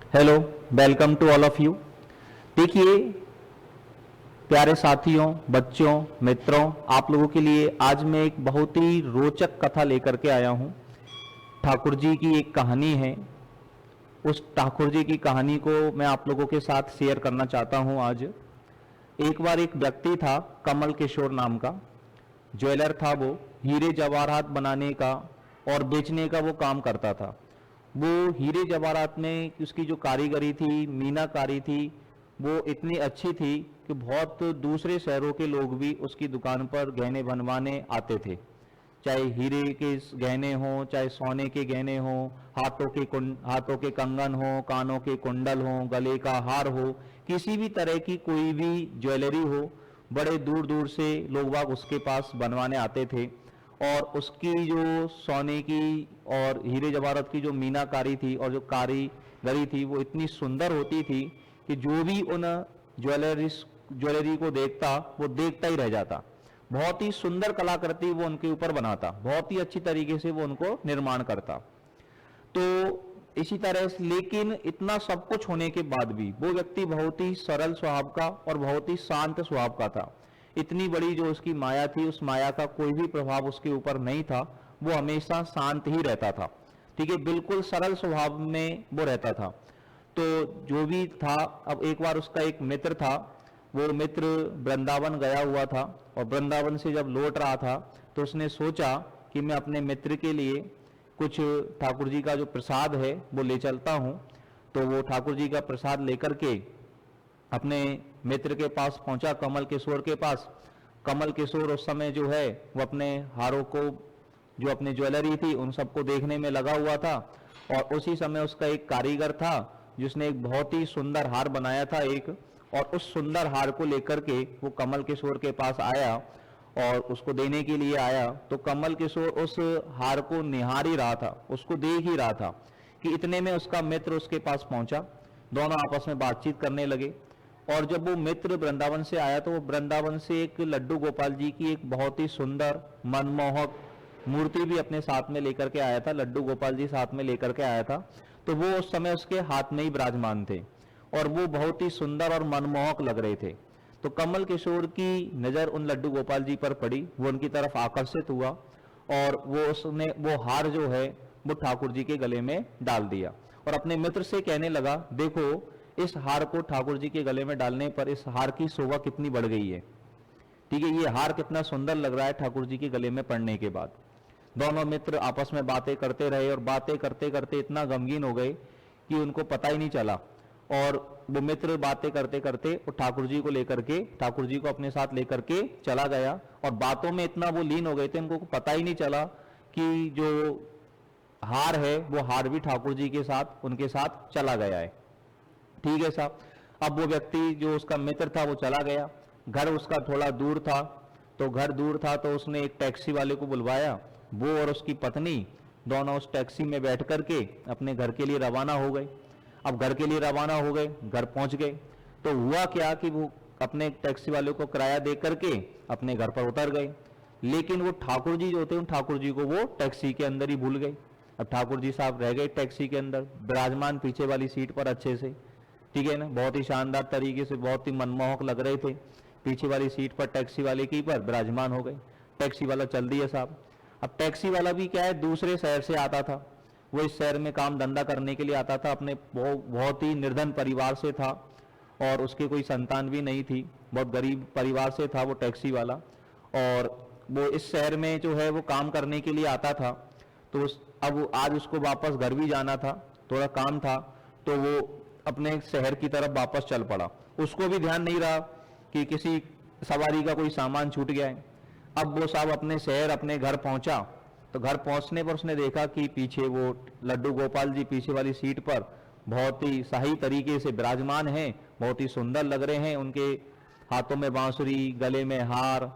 Hello, welcome to all of you. देखिए प्यारे साथियों, बच्चों, मित्रों, आप लोगों के लिए आज मैं एक बहुत ही रोचक कथा लेकर के आया हूं। ठाकुर जी की एक कहानी है। उस ठाकुर जी की कहानी को मैं आप लोगों के साथ शेयर करना चाहता हूं आज। एक बार एक व्यक्ति था, कमल किशोर नाम का। ज्वेलर था वो। हीरे जवाहरात बनाने का और बेचने का वो काम करता था। वो हीरे जवाहरात में उसकी जो कारीगरी थी, मीनाकारी थी, वो इतनी अच्छी थी कि बहुत दूसरे शहरों के लोग भी उसकी दुकान पर गहने बनवाने आते थे। चाहे हीरे के गहने हों, चाहे सोने के गहने हों, हाथों के कंगन हों, कानों के कुंडल हों, गले का हार हो, किसी भी तरह की कोई भी ज्वेलरी हो, बड़े दूर दूर से लोग बाग उसके पास बनवाने आते थे। और उसकी जो सोने की और हीरे जवाहरात की जो मीनाकारी थी और जो कारीगरी थी, वो इतनी सुंदर होती थी कि जो भी उन ज्वेलरी को देखता, वो देखता ही रह जाता। बहुत ही सुंदर कलाकृति वो उनके ऊपर बनाता, बहुत ही अच्छी तरीके से वो उनको निर्माण करता। तो इसी तरह से, लेकिन इतना सब कुछ होने के बाद भी वो व्यक्ति बहुत ही सरल स्वभाव का और बहुत ही शांत स्वभाव का था। इतनी बड़ी जो उसकी माया थी, उस माया का कोई भी प्रभाव उसके ऊपर नहीं था। वो हमेशा शांत ही रहता था। ठीक है, बिल्कुल सरल स्वभाव में वो रहता था। तो जो भी था, अब एक बार उसका एक मित्र था। वो मित्र वृंदावन गया हुआ था और वृंदावन से जब लौट रहा था तो उसने सोचा कि मैं अपने मित्र के लिए कुछ ठाकुर जी का जो प्रसाद है वो ले चलता हूँ। तो वो ठाकुर जी का प्रसाद लेकर के अपने मित्र के पास पहुंचा, कमल किशोर के पास। कमल किशोर उस समय जो है वो अपने हारों को, जो अपनी ज्वेलरी थी, उन सबको देखने में लगा हुआ था। और उसी समय उसका एक कारीगर था जिसने एक बहुत ही सुंदर हार बनाया था एक। और उस सुंदर हार को लेकर के वो कमल किशोर के पास आया और उसको देने के लिए आया। तो कमल किशोर उस हार को निहार ही रहा था, उसको देख ही रहा था कि इतने में उसका मित्र उसके पास पहुंचा। दोनों आपस में बातचीत करने लगे। और जब वो मित्र वृंदावन से आया तो वो वृंदावन से एक लड्डू गोपाल जी की एक बहुत ही सुंदर मनमोहक मूर्ति भी अपने साथ में लेकर के आया था। लड्डू गोपाल जी साथ में लेकर के आया था। तो वो उस समय उसके हाथ में ही विराजमान थे और वो बहुत ही सुंदर और मनमोहक लग रहे थे। तो कमल किशोर की नजर उन लड्डू गोपाल जी पर पड़ी, वो उनकी तरफ आकर्षित हुआ और उसने वो हार जो है वो ठाकुर जी के गले में डाल दिया और अपने मित्र से कहने लगा, देखो इस हार को ठाकुर जी के गले में डालने पर इस हार की शोभा कितनी बढ़ गई है। ठीक है, ये हार कितना सुंदर लग रहा है ठाकुर जी के गले में पड़ने के बाद। दोनों मित्र आपस में बातें करते रहे और बातें करते करते इतना गमगीन हो गए कि उनको पता ही नहीं चला। और वो मित्र बातें करते करते वो ठाकुर जी को लेकर के, ठाकुर जी को अपने साथ लेकर के चला गया और बातों में इतना वो लीन हो गए थे, उनको पता ही नहीं चला कि जो हार है वो हार भी ठाकुर जी के साथ, उनके साथ चला गया है। ठीक है साहब। अब वो व्यक्ति जो उसका मित्र था वो चला गया। घर उसका थोड़ा दूर था। तो घर दूर था तो उसने एक टैक्सी वाले को बुलवाया। वो और उसकी पत्नी दोनों उस टैक्सी में बैठ करके अपने घर के लिए रवाना हो गए। अब घर के लिए रवाना हो गए, घर पहुंच गए। तो हुआ क्या कि वो अपने टैक्सी वाले को किराया दे करके अपने घर पर उतर गए। लेकिन वो ठाकुर जी जो थे, उन ठाकुर जी को वो टैक्सी के अंदर ही भूल गए। अब ठाकुर जी साहब रह गए टैक्सी के अंदर, विराजमान पीछे वाली सीट पर अच्छे से। ठीक है ना, बहुत ही शानदार तरीके से, बहुत ही मनमोहक लग रहे थे। पीछे वाली सीट पर टैक्सी वाले की पर विराजमान हो गए। टैक्सी वाला चल दिया साहब। अब टैक्सी वाला भी क्या है, दूसरे शहर से आता था। वो इस शहर में काम धंधा करने के लिए आता था। अपने बहुत ही निर्धन परिवार से था और उसके कोई संतान भी नहीं थी। बहुत गरीब परिवार से था वो टैक्सी वाला। और वो इस शहर में जो है वो काम करने के लिए आता था। तो अब आज उसको वापस घर भी जाना था, थोड़ा काम था। तो वो अपने शहर की तरफ वापस चल पड़ा। उसको भी ध्यान नहीं रहा कि किसी सवारी का कोई सामान छूट गया है। अब वो साहब अपने शहर, अपने घर पहुंचा। तो घर पहुंचने पर उसने देखा कि पीछे वो लड्डू गोपाल जी पीछे वाली सीट पर बहुत ही सही तरीके से विराजमान हैं, बहुत ही सुंदर लग रहे हैं। उनके हाथों में बांसुरी, गले में हार,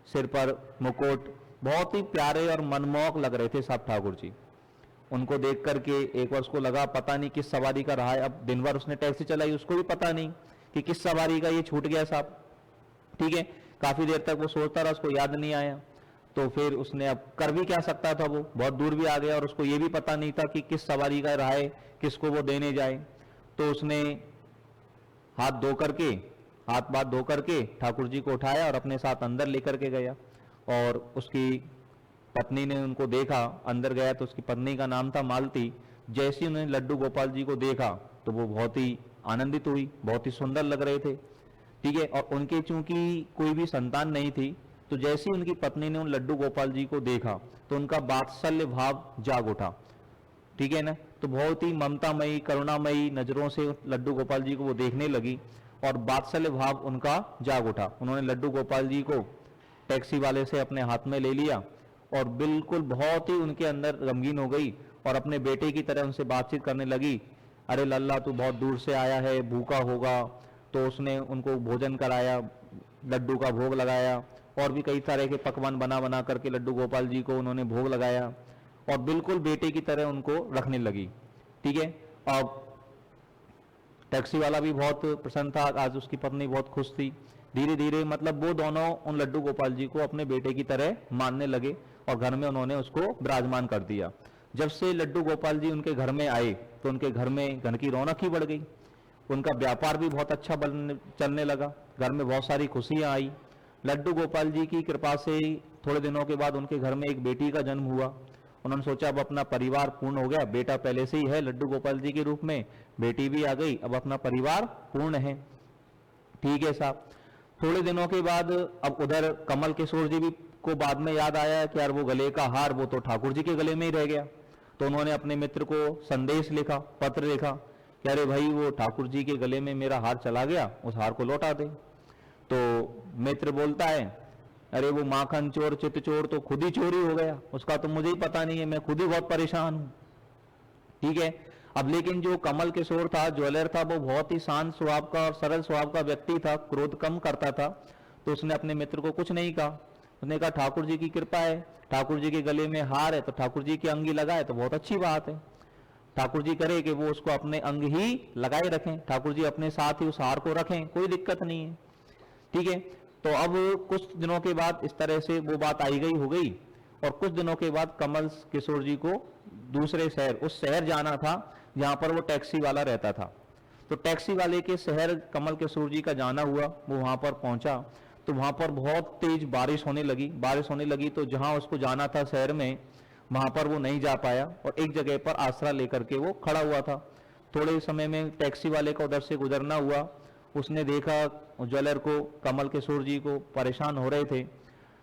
सिर पर मुकुट, बहुत ही प्यारे और मनमोहक लग रहे थे साहब ठाकुर जी। उनको देख करके एक बार उसको लगा पता नहीं किस सवारी का रहा है। अब दिन भर उसने टैक्सी चलाई, उसको भी पता नहीं कि किस सवारी का ये छूट गया साहब। ठीक है, काफी देर तक वो सोचता रहा, उसको याद नहीं आया। तो फिर उसने अब कर भी क्या सकता था, वो बहुत दूर भी आ गया और उसको ये भी पता नहीं था कि किस सवारी का रहा है, किसको वो देने जाए। तो उसने हाथ धो करके, हाथ बात धो करके ठाकुर जी को उठाया और अपने साथ अंदर लेकर के गया। और उसकी पत्नी ने उनको देखा, अंदर गया तो उसकी पत्नी का नाम था मालती। जैसे उन्होंने लड्डू गोपाल जी को देखा तो वो बहुत ही आनंदित हुई, बहुत ही सुंदर लग रहे थे, ठीक है। और उनके चूंकि कोई भी संतान नहीं थी, तो जैसे उनकी पत्नी ने उन लड्डू गोपाल जी को देखा तो उनका वात्सल्य भाव जाग उठा, ठीक है ना। तो बहुत ही ममतामयी करुणामयी नजरों से लड्डू गोपाल जी को वो देखने लगी और वात्सल्य भाव उनका जाग उठा। उन्होंने लड्डू गोपाल जी को टैक्सी वाले से अपने हाथ में ले लिया और बिल्कुल बहुत ही उनके अंदर गमगीन हो गई और अपने बेटे की तरह उनसे बातचीत करने लगी। अरे लल्ला, तू बहुत दूर से आया है, भूखा होगा। तो उसने उनको भोजन कराया, लड्डू का भोग लगाया और भी कई तरह के पकवान बना बना करके लड्डू गोपाल जी को उन्होंने भोग लगाया और बिल्कुल बेटे की तरह उनको रखने लगी, ठीक है। अब टैक्सी वाला भी बहुत प्रसन्न था, आज उसकी पत्नी बहुत खुश थी। धीरे धीरे मतलब वो दोनों उन लड्डू गोपाल जी को अपने बेटे की तरह मानने लगे और घर में उन्होंने उसको विराजमान कर दिया। जब से लड्डू गोपाल जी उनके घर में आए तो उनके घर में घर की रौनक ही बढ़ गई, उनका व्यापार भी बहुत अच्छा चलने लगा, घर में बहुत सारी खुशियां आई। लड्डू गोपाल जी की कृपा से थोड़े दिनों के बाद उनके घर में एक बेटी का जन्म हुआ। उन्होंने सोचा अब अपना परिवार पूर्ण हो गया, बेटा पहले से ही है लड्डू गोपाल जी के रूप में, बेटी भी आ गई, अब अपना परिवार पूर्ण है, ठीक है साहब। थोड़े दिनों के बाद अब उधर कमल किशोर जी भी को बाद में याद आया कि यार वो गले का हार वो तो ठाकुर जी के गले में ही रह गया। तो उन्होंने अपने मित्र को संदेश लिखा, पत्र लिखा कि अरे भाई वो ठाकुर जी के गले में मेरा हार चला गया, उस हार को लौटा दे। तो मित्र बोलता है अरे वो माखन चोर चित चोर तो खुद ही चोरी हो गया, उसका तो मुझे ही पता नहीं है, मैं खुद ही बहुत परेशान हूं, ठीक है। अब लेकिन जो कमल किशोर था, ज्वेलर था, वो बहुत ही शांत स्वभाव का और सरल स्वभाव का व्यक्ति था, क्रोध कम करता था। तो उसने अपने मित्र को कुछ नहीं कहा, उसने कहा ठाकुर जी की कृपा है, ठाकुर जी के गले में हार है तो ठाकुर जी की अंगी लगाए तो बहुत अच्छी बात है, ठाकुर जी करे कि वो उसको अपने अंग ही लगाए रखें, ठाकुर जी अपने साथ ही उस हार को रखें, कोई दिक्कत नहीं है, ठीक है। तो अब कुछ दिनों के बाद इस तरह से वो बात आई गई हो गई और कुछ दिनों के बाद कमल किशोर जी को दूसरे शहर, उस शहर जाना था जहां पर वो टैक्सी वाला रहता था। तो टैक्सी वाले के शहर कमल किशोर जी का जाना हुआ, वो वहां पर पहुंचा तो वहां पर बहुत तेज बारिश होने लगी। तो जहां उसको जाना था शहर में, वहां पर वो नहीं जा पाया और एक जगह पर आसरा लेकर के वो खड़ा हुआ था। थोड़े समय में टैक्सी वाले का उधर से गुजरना हुआ, उसने देखा ज्वेलर को, कमल किशोर जी को परेशान हो रहे थे।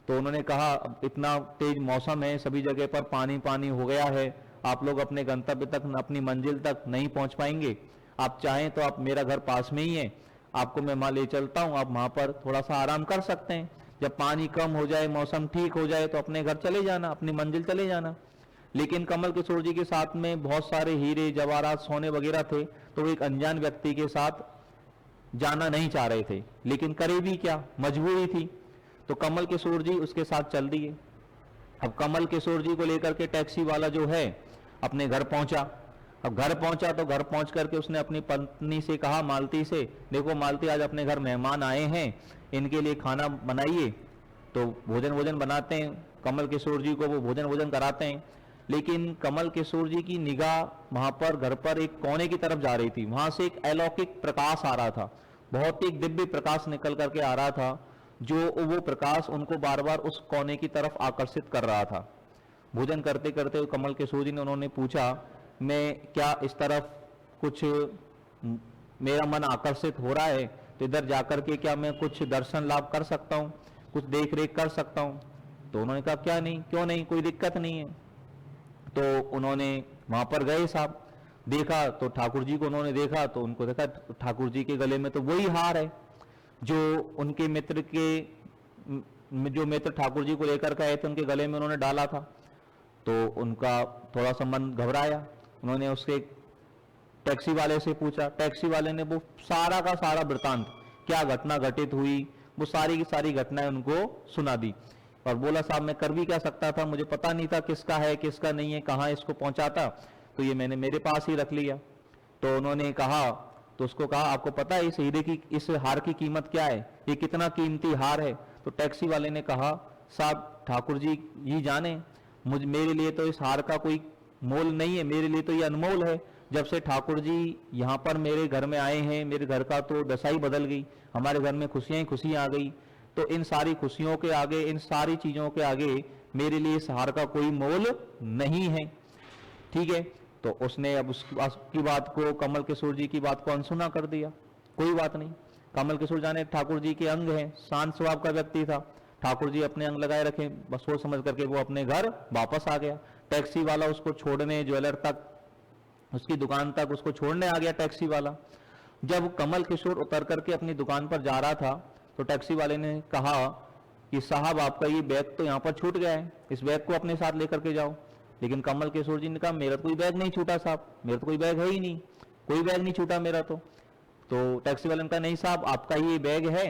तो उन्होंने कहा इतना तेज मौसम है, सभी जगह पर पानी पानी हो गया है, आप लोग अपने गंतव्य तक, अपनी मंजिल तक नहीं पहुंच पाएंगे, आप चाहें तो आप, मेरा घर पास में ही है, आपको मैं वहां ले चलता हूं, आप वहां पर थोड़ा सा आराम कर सकते हैं, जब पानी कम हो जाए, मौसम ठीक हो जाए तो अपने घर चले जाना, अपनी मंजिल चले जाना। लेकिन कमल किशोर जी के साथ में बहुत सारे हीरे जवाहरात सोने वगैरह थे, तो वो एक अनजान व्यक्ति के साथ जाना नहीं चाह रहे थे, लेकिन करे भी क्या, मजबूरी थी। तो कमल किशोर जी उसके साथ चल दिए। अब कमल किशोर जी को लेकर के टैक्सी वाला जो है अपने घर पहुंचा। अब घर पहुंचा तो घर पहुंच करके उसने अपनी पत्नी से कहा, मालती से, देखो मालती आज अपने घर मेहमान आए हैं, इनके लिए खाना बनाइए। तो भोजन बनाते हैं, कमल किशोर जी को वो भोजन कराते हैं। लेकिन कमल किशोर जी की निगाह वहां पर घर पर एक कोने की तरफ जा रही थी, वहां से एक अलौकिक प्रकाश आ रहा था, बहुत ही दिव्य प्रकाश निकल करके आ रहा था, जो वो प्रकाश उनको बार बार उस कोने की तरफ आकर्षित कर रहा था। भोजन करते करते कमल किशोर जी ने उन्होंने पूछा, मैं क्या इस तरफ कुछ मेरा मन आकर्षित हो रहा है, तो इधर जाकर के क्या मैं कुछ दर्शन लाभ कर सकता हूँ, कुछ देख रेख कर सकता हूँ? तो उन्होंने कहा क्या नहीं, क्यों नहीं, कोई दिक्कत नहीं है। तो उन्होंने वहां पर गए साहब, देखा तो ठाकुर जी को उन्होंने देखा, तो उनको देखा ठाकुर जी के गले में तो वही हार है जो उनके मित्र के, जो मित्र ठाकुर जी को लेकर के आए थे उनके गले में उन्होंने डाला था। तो उनका थोड़ा सा मन घबराया, उन्होंने उसके टैक्सी वाले से पूछा, टैक्सी वाले ने वो सारा का सारा वृतांत, क्या घटना घटित हुई, वो सारी की सारी घटनाएं उनको सुना दी और बोला साहब मैं कर भी क्या सकता था, मुझे पता नहीं था किसका है किसका नहीं है, कहाँ इसको पहुंचाता, तो ये मैंने मेरे पास ही रख लिया। तो उन्होंने कहा, तो उसको कहा आपको पता है इस हीरे की, इस हार की कीमत क्या है, ये कितना कीमती हार है? तो टैक्सी वाले ने कहा साहब ठाकुर जी ही जाने, मेरे लिए तो इस हार का कोई मोल नहीं है, मेरे लिए तो ये अनमोल है, जब से ठाकुर जी यहाँ पर मेरे घर में आए हैं, मेरे घर का तो दशा ही बदल गई, हमारे घर में खुशियां ही खुशियां आ गई। तो इन सारी खुशियों के आगे, इन सारी चीजों के आगे मेरे लिए इस हार का कोई मोल नहीं है। ठीक है, तो उसने अब उसकी बात को, कमल किशोर जी की बात को अनसुना कर दिया। कोई बात नहीं, कमल किशोर जाने ठाकुर जी के अंग हैं, शांत स्वभाव का व्यक्ति था। ठाकुर जी अपने अंग लगाए रखे, बस सोच समझ करके वो अपने घर वापस आ गया। टैक्सी वाला उसको छोड़ने, ज्वेलर तक, उसकी दुकान तक उसको छोड़ने आ गया टैक्सी वाला। जब कमल किशोर उतर करके अपनी दुकान पर जा रहा था तो टैक्सी वाले ने कहा कि साहब आपका ये बैग तो यहाँ पर छूट गया है, इस बैग को अपने साथ लेकर के जाओ। लेकिन कमल किशोर जी ने कहा मेरा तो कोई बैग नहीं छूटा साहब, मेरा तो कोई बैग है ही नहीं, कोई बैग नहीं छूटा मेरा तो टैक्सी वाले ने कहा नहीं साहब आपका ये बैग है,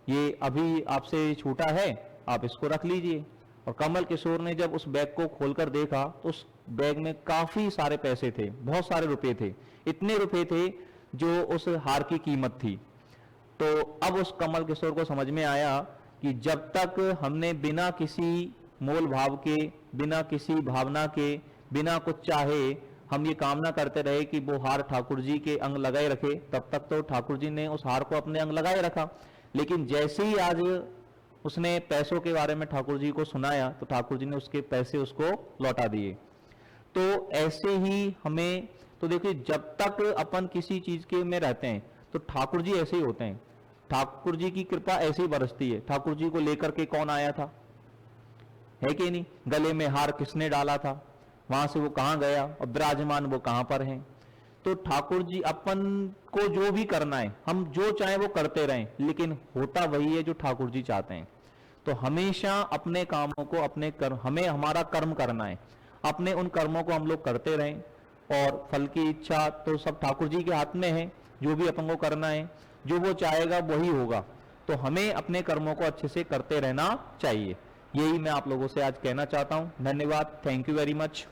ये अभी आपसे छूटा है, आप इसको रख लीजिए। और कमल किशोर ने जब उस बैग को खोलकर देखा तो उस बैग में काफी सारे पैसे थे, बहुत सारे रुपए थे, इतने रुपए थे जो उस हार की कीमत थी। तो अब उस कमल किशोर को समझ में आया कि जब तक हमने बिना किसी मोल भाव के, बिना किसी भावना के, बिना कुछ चाहे हम ये कामना करते रहे कि वो हार ठाकुर जी के अंग लगाए रखे, तब तक तो ठाकुर जी ने उस हार को अपने अंग लगाए रखा। लेकिन जैसे ही आज उसने पैसों के बारे में ठाकुर जी को सुनाया तो ठाकुर जी ने उसके पैसे उसको लौटा दिए। तो ऐसे ही हमें, तो देखिए जब तक अपन किसी चीज के में रहते हैं तो ठाकुर जी ऐसे ही होते हैं, ठाकुर जी की कृपा ऐसे ही बरसती है। ठाकुर जी को लेकर के कौन आया था, है कि नहीं, गले में हार किसने डाला था, वहां से वो कहां गया और विराजमान वो कहां पर हैं। तो ठाकुर जी अपन को जो भी करना है, हम जो चाहे वो करते रहें, लेकिन होता वही है जो ठाकुर जी चाहते हैं। तो हमेशा अपने कामों को, अपने कर्म, हमें हमारा कर्म करना है, अपने उन कर्मों को हम लोग करते रहें और फल की इच्छा तो सब ठाकुर जी के हाथ में है। जो भी अपन को करना है, जो वो चाहेगा वही होगा। तो हमें अपने कर्मों को अच्छे से करते रहना चाहिए। यही मैं आप लोगों से आज कहना चाहता हूं। धन्यवाद, थैंक यू वेरी मच।